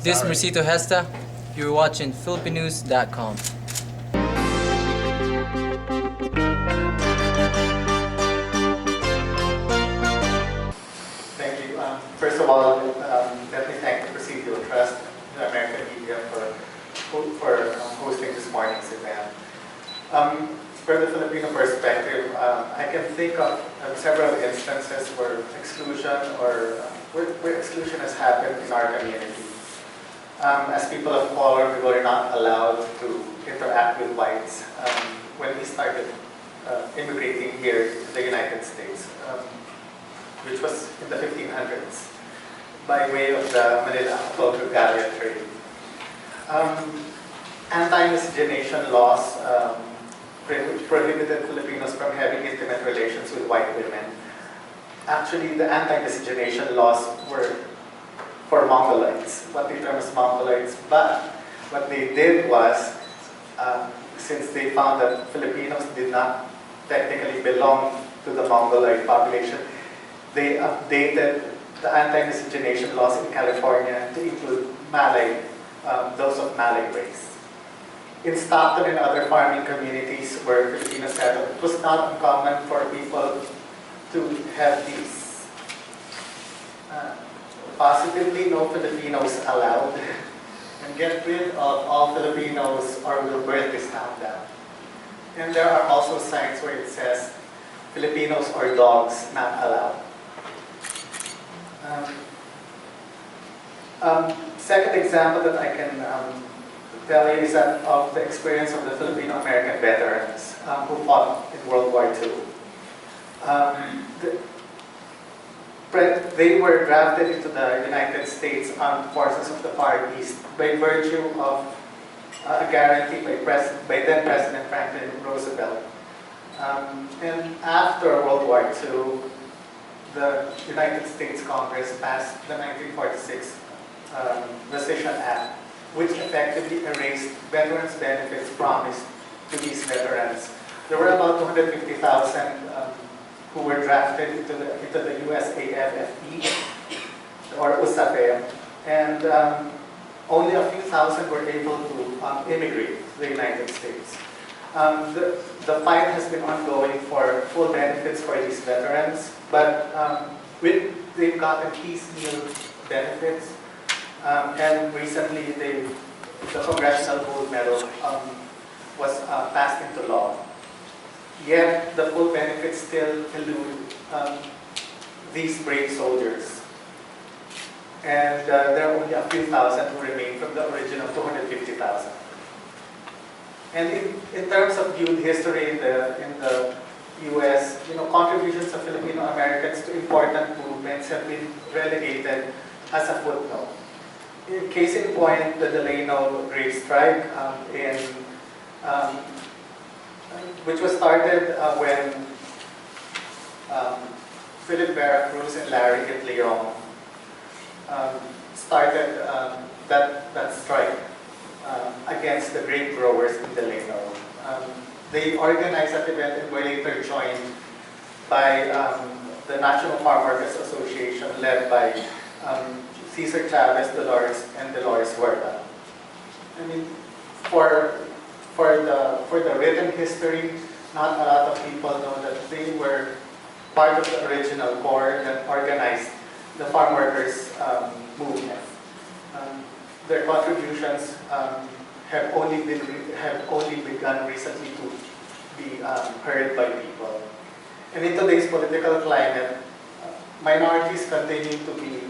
This is Mercito Hesta. You're watching Philippinews.com. Thank you. First of all, let me thank the Presidio Trust, the American media for hosting this morning's event. For the Filipino perspective, I can think of several instances where exclusion where exclusion has happened in our community. As people of color, we were not allowed to interact with whites when we started immigrating here to the United States, which was in the 1500s, by way of the Manila Agricultural Galleon trade. Anti-miscegenation laws prohibited Filipinos from having intimate relations with white women. Actually, the anti-miscegenation laws were for Mongolites, what they term as Mongolites, but what they did was, since they found that Filipinos did not technically belong to the Mongoloid population, they updated the anti-miscegenation laws in California to include Malay, those of Malay race. In Stockton and other farming communities where Filipinos settled, it was not uncommon for people to have these. Positively, no Filipinos allowed, and get rid of all Filipinos or will burn this town down. And there are also signs where it says, Filipinos or dogs not allowed. Second example that I can tell you is that of the experience of the Filipino-American veterans who fought in World War II. They were drafted into the United States Armed Forces of the Far East by virtue of a guarantee by then President Franklin Roosevelt. And after World War II, the United States Congress passed the 1946 Rescission Act, which effectively erased veterans' benefits promised to these veterans. There were about 250,000 who were drafted into the USAFFE, or USAFE, and only a few thousand were able to immigrate to the United States. The fight has been ongoing for full benefits for these veterans, but they've gotten piecemeal benefits, and recently the Congressional Gold Medal was passed into law. Yet the full benefits still elude these brave soldiers. And there are only a few thousand who remain from the original 250,000. And in terms of viewed history in the US, contributions of Filipino Americans to important movements have been relegated as a footnote. In case in point, the Delano Great Strike which was started when Philip Veracruz and Larry Itliong started that strike against the grape growers in Delano. They organized that event and were later joined by the National Farm Workers Association, led by Cesar Chavez, and Dolores Huerta. I mean, for the written history, not a lot of people know that they were part of the original core that organized the farm workers movement. Their contributions have only begun recently to be heard by people. And in today's political climate, minorities continue to be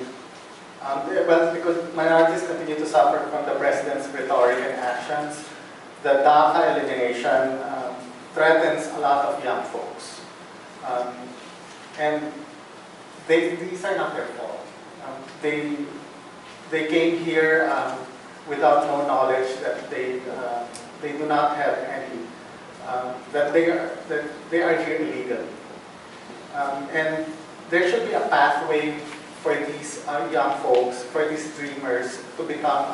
because minorities continue to suffer from the president's rhetoric and actions. The DACA elimination threatens a lot of young folks. And these are not their fault. They came here without no knowledge that they do not have any, that they are here illegally. And there should be a pathway for these young folks, for these dreamers, to become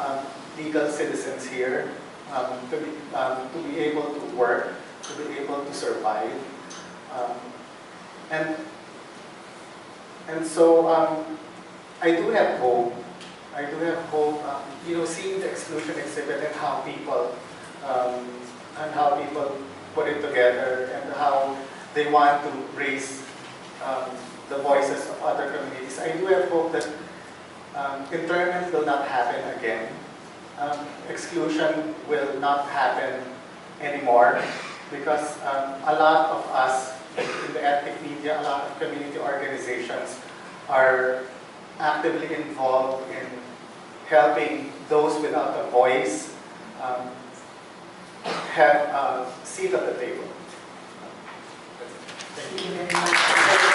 legal citizens here, to be able to work, to be able to survive. And so I do have hope I do have hope, seeing the exclusion exhibit and how people put it together and how they want to raise the voices of other communities. I do have hope that internment will not happen again. Exclusion will not happen anymore because a lot of us in the ethnic media, a lot of community organizations are actively involved in helping those without a voice have a seat at the table. Thank you.